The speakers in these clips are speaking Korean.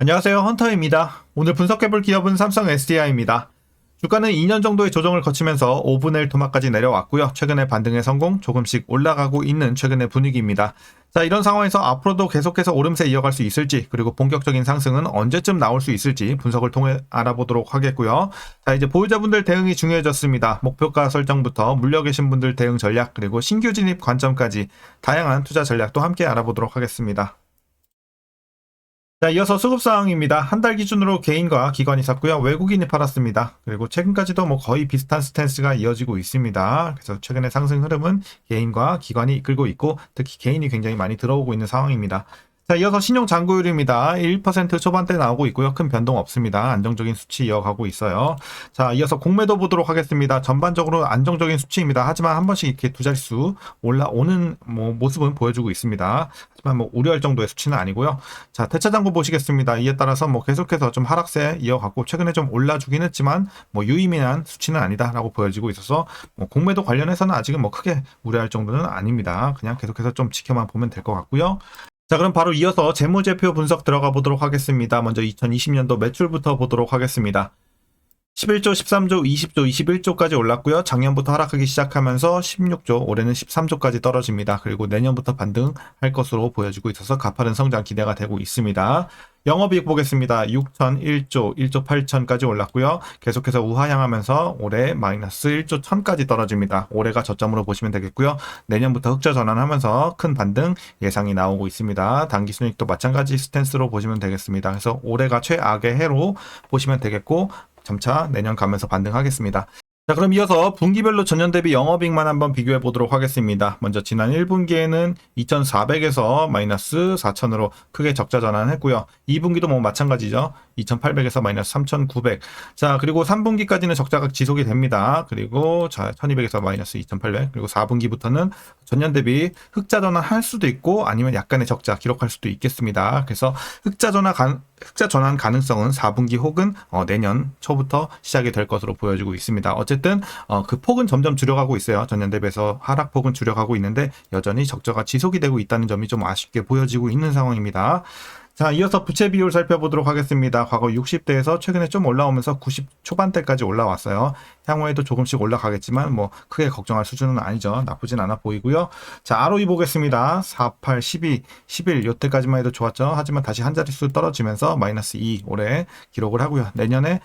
안녕하세요, 헌터입니다. 오늘 분석해볼 기업은 삼성 SDI입니다. 주가는 2년 정도의 조정을 거치면서 5분의 1 토막까지 내려왔고요. 최근에 반등에 성공, 조금씩 올라가고 있는 최근의 분위기입니다. 자, 이런 상황에서 앞으로도 계속해서 오름세 이어갈 수 있을지, 그리고 본격적인 상승은 언제쯤 나올 수 있을지 분석을 통해 알아보도록 하겠고요. 자, 이제 보유자분들 대응이 중요해졌습니다. 목표가 설정부터 물려 계신 분들 대응 전략, 그리고 신규 진입 관점까지 다양한 투자 전략도 함께 알아보도록 하겠습니다. 자, 이어서 수급사항입니다. 한 달 기준으로 개인과 기관이 샀고요. 외국인이 팔았습니다. 그리고 최근까지도 거의 비슷한 스탠스가 이어지고 있습니다. 그래서 최근의 상승 흐름은 개인과 기관이 이끌고 있고, 특히 개인이 굉장히 많이 들어오고 있는 상황입니다. 자, 이어서 신용 잔고율입니다. 1% 초반대 나오고 있고요. 큰 변동 없습니다. 안정적인 수치 이어가고 있어요. 자, 이어서 공매도 보도록 하겠습니다. 전반적으로 안정적인 수치입니다. 하지만 한 번씩 이렇게 두 자릿수 올라오는 모습은 보여주고 있습니다. 하지만 우려할 정도의 수치는 아니고요. 자, 대차잔고 보시겠습니다. 이에 따라서 계속해서 좀 하락세 이어갔고, 최근에 좀 올라주긴 했지만 유의미한 수치는 아니다라고 보여지고 있어서 공매도 관련해서는 아직은 크게 우려할 정도는 아닙니다. 그냥 계속해서 좀 지켜만 보면 될 것 같고요. 자, 그럼 바로 이어서 재무제표 분석 들어가 보도록 하겠습니다. 먼저 2020년도 매출부터 보도록 하겠습니다. 11조, 13조, 20조, 21조까지 올랐고요. 작년부터 하락하기 시작하면서 16조, 올해는 13조까지 떨어집니다. 그리고 내년부터 반등할 것으로 보여지고 있어서 가파른 성장 기대가 되고 있습니다. 영업이익 보겠습니다. 6천, 1조, 1조 8천까지 올랐고요. 계속해서 우하향하면서 올해 마이너스 1조 1000까지 떨어집니다. 올해가 저점으로 보시면 되겠고요. 내년부터 흑자 전환하면서 큰 반등 예상이 나오고 있습니다. 당기순이익도 마찬가지 스탠스로 보시면 되겠습니다. 그래서 올해가 최악의 해로 보시면 되겠고, 점차 내년 가면서 반등하겠습니다. 자, 그럼 이어서 분기별로 전년 대비 영업이익만 한번 비교해 보도록 하겠습니다. 먼저 지난 1분기에는 2,400에서 마이너스 4,000으로 크게 적자 전환했고요. 2분기도 마찬가지죠. 2,800에서 마이너스 3,900. 자, 그리고 3분기까지는 적자가 지속이 됩니다. 그리고 1,200에서 마이너스 2,800. 그리고 4분기부터는 전년 대비 흑자 전환할 수도 있고, 아니면 약간의 적자 기록할 수도 있겠습니다. 그래서 흑자 전환 가능성은 4분기 혹은 내년 초부터 시작이 될 것으로 보여지고 있습니다. 어쨌든 그 폭은 점점 줄여가고 있어요. 전년 대비해서 하락폭은 줄여가고 있는데 여전히 적자가 지속이 되고 있다는 점이 좀 아쉽게 보여지고 있는 상황입니다. 자, 이어서 부채 비율 살펴보도록 하겠습니다. 과거 60대에서 최근에 좀 올라오면서 90 초반대까지 올라왔어요. 향후에도 조금씩 올라가겠지만 크게 걱정할 수준은 아니죠. 나쁘진 않아 보이고요. 자, ROE 보겠습니다. 4, 8, 12, 11 요때까지만 해도 좋았죠. 하지만 다시 한 자릿수 떨어지면서 마이너스 2 올해 기록을 하고요. 내년에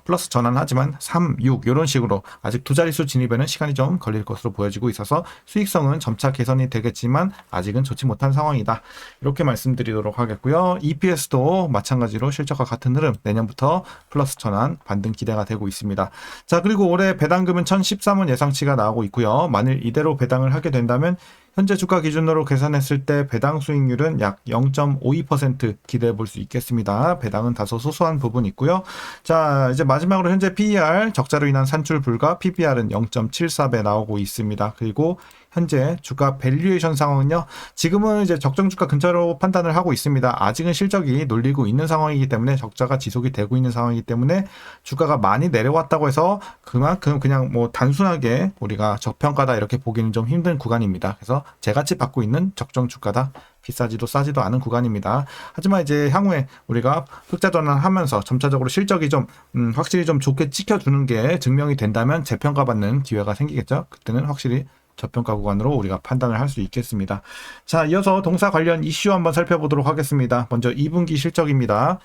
플러스 전환하지만 3, 6 이런 식으로 아직 두 자릿수 진입에는 시간이 좀 걸릴 것으로 보여지고 있어서 수익성은 점차 개선이 되겠지만 아직은 좋지 못한 상황이다. 이렇게 말씀드리도록 하겠고요. EPS도 마찬가지로 실적과 같은 흐름, 내년부터 플러스 전환 반등 기대가 되고 있습니다. 자, 그리고 올해 배당금은 1,013원 예상치가 나오고 있고요. 만일 이대로 배당을 하게 된다면 현재 주가 기준으로 계산했을 때 배당 수익률은 약 0.52% 기대해 볼 수 있겠습니다. 배당은 다소 소소한 부분이 있고요. 자, 이제 마지막으로 현재 PER, 적자로 인한 산출 불가, PBR은 0.74배 나오고 있습니다. 그리고 현재 주가 밸류에이션 상황은요, 지금은 이제 적정 주가 근처로 판단을 하고 있습니다. 아직은 실적이 눌리고 있는 상황이기 때문에 적자가 지속이 되고 있는 상황이기 때문에 주가가 많이 내려왔다고 해서 그만큼 그냥 단순하게 우리가 저평가다 이렇게 보기는 좀 힘든 구간입니다. 그래서 제같이 받고 있는 적정 주가다. 비싸지도 싸지도 않은 구간입니다. 하지만 이제 향후에 우리가 흑자 전환하면서 점차적으로 실적이 좀 확실히 좀 좋게 찍혀주는 게 증명이 된다면 재평가받는 기회가 생기겠죠. 그때는 확실히 저평가 구간으로 우리가 판단을 할 수 있겠습니다. 자, 이어서 동사 관련 이슈 한번 살펴보도록 하겠습니다. 먼저 2분기 실적입니다.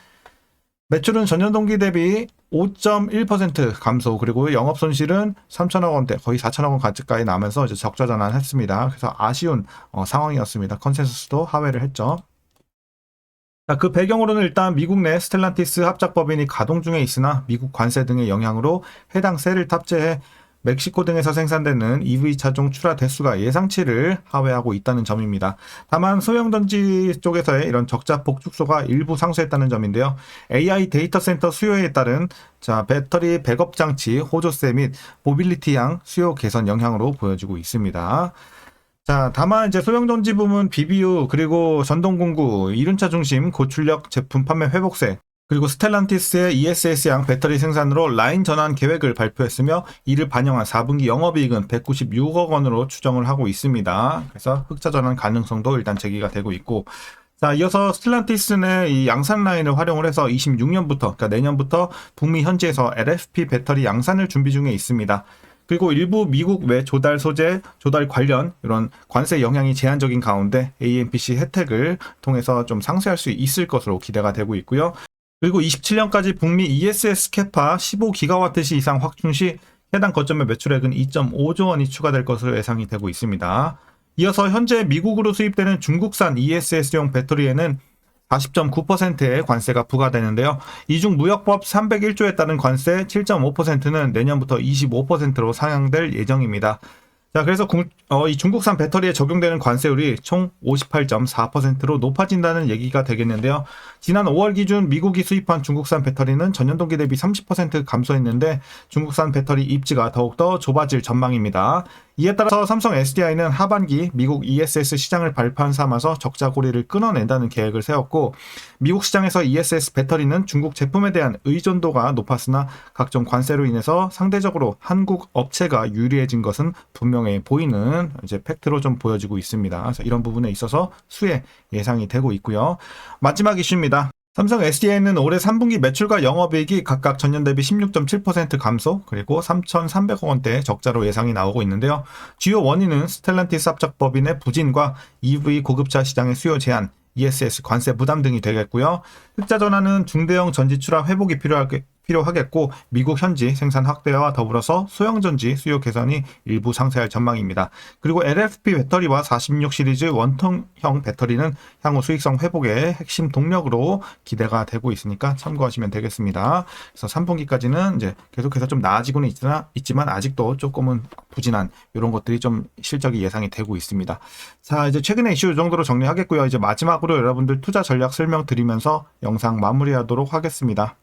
매출은 전년 동기 대비 5.1% 감소, 그리고 영업 손실은 3천억 원대, 거의 4천억 원 가까이 나면서 이제 적자 전환했습니다. 그래서 아쉬운 상황이었습니다. 컨센서스도 하회를 했죠. 자, 그 배경으로는 일단 미국 내 스텔란티스 합작법인이 가동 중에 있으나 미국 관세 등의 영향으로 해당 셀을 탑재해 멕시코 등에서 생산되는 EV 차종 출하 대수가 예상치를 하회하고 있다는 점입니다. 다만 소형전지 쪽에서의 이런 적자폭 축소가 일부 상쇄했다는 점인데요. AI 데이터 센터 수요에 따른 배터리 백업 장치 호조세 및 모빌리티향 수요 개선 영향으로 보여지고 있습니다. 자, 다만 이제 소형전지 부문 BBU, 그리고 전동공구, 이륜차 중심 고출력 제품 판매 회복세, 그리고 스텔란티스의 ESS양 배터리 생산으로 라인 전환 계획을 발표했으며 이를 반영한 4분기 영업이익은 196억 원으로 추정을 하고 있습니다. 그래서 흑자 전환 가능성도 일단 제기가 되고 있고, 자, 이어서 스텔란티스는 이 양산 라인을 활용을 해서 26년부터, 그러니까 내년부터 북미 현지에서 LFP 배터리 양산을 준비 중에 있습니다. 그리고 일부 미국 외 조달 소재, 조달 관련 이런 관세 영향이 제한적인 가운데 AMPC 혜택을 통해서 좀 상쇄할 수 있을 것으로 기대가 되고 있고요. 그리고 27년까지 북미 ESS 캐파 15기가와트시 이상 확충 시 해당 거점의 매출액은 2.5조 원이 추가될 것으로 예상이 되고 있습니다. 이어서 현재 미국으로 수입되는 중국산 ESS용 배터리에는 40.9%의 관세가 부과되는데요. 이중 무역법 301조에 따른 관세 7.5%는 내년부터 25%로 상향될 예정입니다. 자, 그래서 이 중국산 배터리에 적용되는 관세율이 총 58.4%로 높아진다는 얘기가 되겠는데요. 지난 5월 기준 미국이 수입한 중국산 배터리는 전년 동기 대비 30% 감소했는데 중국산 배터리 입지가 더욱더 좁아질 전망입니다. 이에 따라서 삼성 SDI는 하반기 미국 ESS 시장을 발판 삼아서 적자 고리를 끊어낸다는 계획을 세웠고, 미국 시장에서 ESS 배터리는 중국 제품에 대한 의존도가 높았으나 각종 관세로 인해서 상대적으로 한국 업체가 유리해진 것은 분명해 보이는 이제 팩트로 좀 보여지고 있습니다. 그래서 이런 부분에 있어서 수혜 예상이 되고 있고요. 마지막 이슈입니다. 삼성 SDI는 올해 3분기 매출과 영업이익이 각각 전년 대비 16.7% 감소, 그리고 3,300억 원대 적자로 예상이 나오고 있는데요. 주요 원인은 스텔란티스 합작법인의 부진과 EV 고급차 시장의 수요 제한, ESS 관세 부담 등이 되겠고요. 흑자 전환은 중대형 전지 출하 회복이 필요하겠고, 미국 현지 생산 확대와 더불어서 소형 전지 수요 개선이 일부 상쇄할 전망입니다. 그리고 LFP 배터리와 46 시리즈 원통형 배터리는 향후 수익성 회복의 핵심 동력으로 기대가 되고 있으니까 참고하시면 되겠습니다. 그래서 3분기까지는 이제 계속해서 좀 나아지고는 있지만 아직도 조금은 부진한 이런 것들이 좀 실적이 예상이 되고 있습니다. 자, 이제 최근의 이슈 이 정도로 정리하겠고요. 이제 마지막으로 여러분들 투자 전략 설명드리면서 영상 마무리하도록 하겠습니다.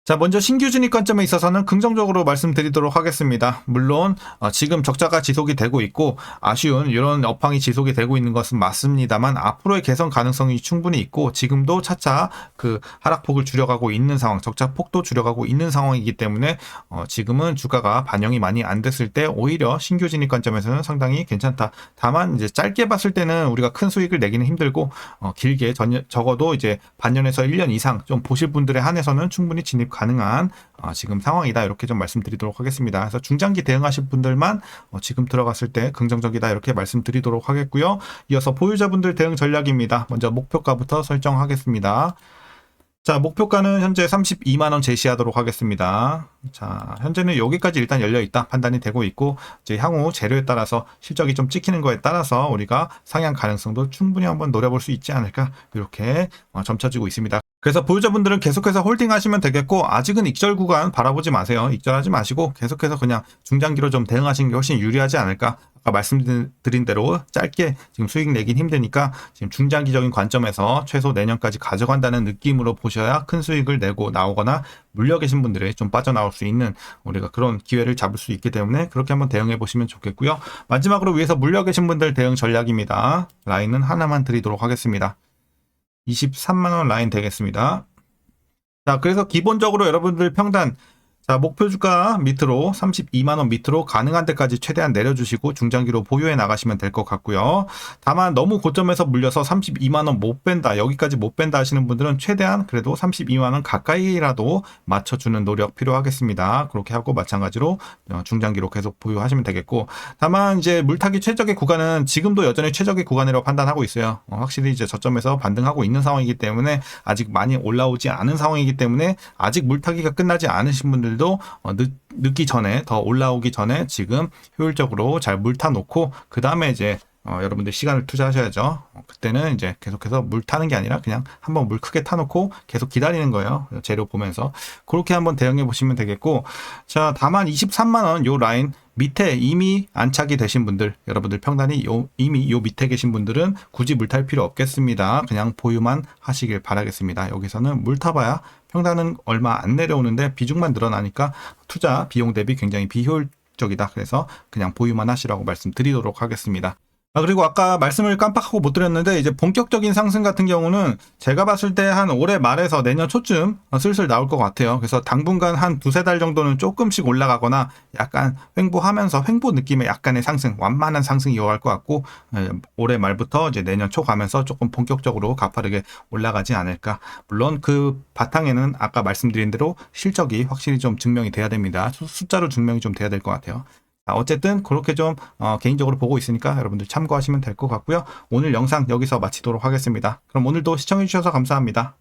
자, 먼저 신규 진입 관점에 있어서는 긍정적으로 말씀드리도록 하겠습니다. 물론 지금 적자가 지속이 되고 있고 아쉬운 이런 업황이 지속이 되고 있는 것은 맞습니다만, 앞으로의 개선 가능성이 충분히 있고 지금도 차차 그 하락폭을 줄여가고 있는 상황, 적자 폭도 줄여가고 있는 상황이기 때문에 지금은 주가가 반영이 많이 안 됐을 때 오히려 신규 진입 관점에서는 상당히 괜찮다. 다만 이제 짧게 봤을 때는 우리가 큰 수익을 내기는 힘들고 길게 적어도 이제 반년에서 1년 이상 좀 보실 분들에 한해서는 충분히 진입 가능한 지금 상황이다, 이렇게 좀 말씀드리도록 하겠습니다. 그래서 중장기 대응하실 분들만 지금 들어갔을 때 긍정적이다, 이렇게 말씀드리도록 하겠고요. 이어서 보유자분들 대응 전략입니다. 먼저 목표가부터 설정하겠습니다. 자, 목표가는 현재 32만원 제시하도록 하겠습니다. 자, 현재는 여기까지 일단 열려있다 판단이 되고 있고, 이제 향후 재료에 따라서 실적이 좀 찍히는 거에 따라서 우리가 상향 가능성도 충분히 한번 노려볼 수 있지 않을까, 이렇게 점쳐지고 있습니다. 그래서 보유자분들은 계속해서 홀딩 하시면 되겠고, 아직은 익절 구간 바라보지 마세요. 익절하지 마시고 계속해서 그냥 중장기로 좀 대응하시는 게 훨씬 유리하지 않을까. 아까 말씀드린 대로 짧게 지금 수익 내긴 힘드니까 지금 중장기적인 관점에서 최소 내년까지 가져간다는 느낌으로 보셔야 큰 수익을 내고 나오거나 물려 계신 분들이 좀 빠져나올 수 있는 우리가 그런 기회를 잡을 수 있기 때문에 그렇게 한번 대응해 보시면 좋겠고요. 마지막으로 위에서 물려 계신 분들 대응 전략입니다. 라인은 하나만 드리도록 하겠습니다. 23만원 라인 되겠습니다. 자, 그래서 기본적으로 여러분들 평단, 자, 목표 주가 밑으로 32만원 밑으로 가능한 데까지 최대한 내려주시고 중장기로 보유해 나가시면 될 것 같고요. 다만 너무 고점에서 물려서 32만원 못 뺀다, 여기까지 못 뺀다 하시는 분들은 최대한 그래도 32만원 가까이라도 맞춰주는 노력 필요하겠습니다. 그렇게 하고 마찬가지로 중장기로 계속 보유하시면 되겠고, 다만 이제 물타기 최적의 구간은 지금도 여전히 최적의 구간이라고 판단하고 있어요. 확실히 이제 저점에서 반등하고 있는 상황이기 때문에, 아직 많이 올라오지 않은 상황이기 때문에 아직 물타기가 끝나지 않으신 분들 도 늦기 전에, 더 올라오기 전에 지금 효율적으로 잘 물 타놓고 그 다음에 이제 여러분들 시간을 투자하셔야죠. 그때는 이제 계속해서 물 타는 게 아니라 그냥 한번 물 크게 타놓고 계속 기다리는 거예요. 재료 보면서 그렇게 한번 대응해 보시면 되겠고, 자, 다만 23만원 요 라인 밑에 이미 안착이 되신 분들, 여러분들 평단이 이미 요 밑에 계신 분들은 굳이 물 탈 필요 없겠습니다. 그냥 보유만 하시길 바라겠습니다. 여기서는 물 타봐야 평단은 얼마 안 내려오는데 비중만 늘어나니까 투자 비용 대비 굉장히 비효율적이다. 그래서 그냥 보유만 하시라고 말씀드리도록 하겠습니다. 그리고 아까 말씀을 깜빡하고 못 드렸는데, 이제 본격적인 상승 같은 경우는 제가 봤을 때 한 올해 말에서 내년 초쯤 슬슬 나올 것 같아요. 그래서 당분간 한 두세 달 정도는 조금씩 올라가거나 약간 횡보하면서 횡보 느낌의 약간의 상승, 완만한 상승이 이어갈 것 같고, 올해 말부터 이제 내년 초 가면서 조금 본격적으로 가파르게 올라가지 않을까. 물론 그 바탕에는 아까 말씀드린 대로 실적이 확실히 좀 증명이 돼야 됩니다. 숫자로 증명이 좀 돼야 될 것 같아요. 어쨌든 그렇게 좀 개인적으로 보고 있으니까 여러분들 참고하시면 될 것 같고요. 오늘 영상 여기서 마치도록 하겠습니다. 그럼 오늘도 시청해주셔서 감사합니다.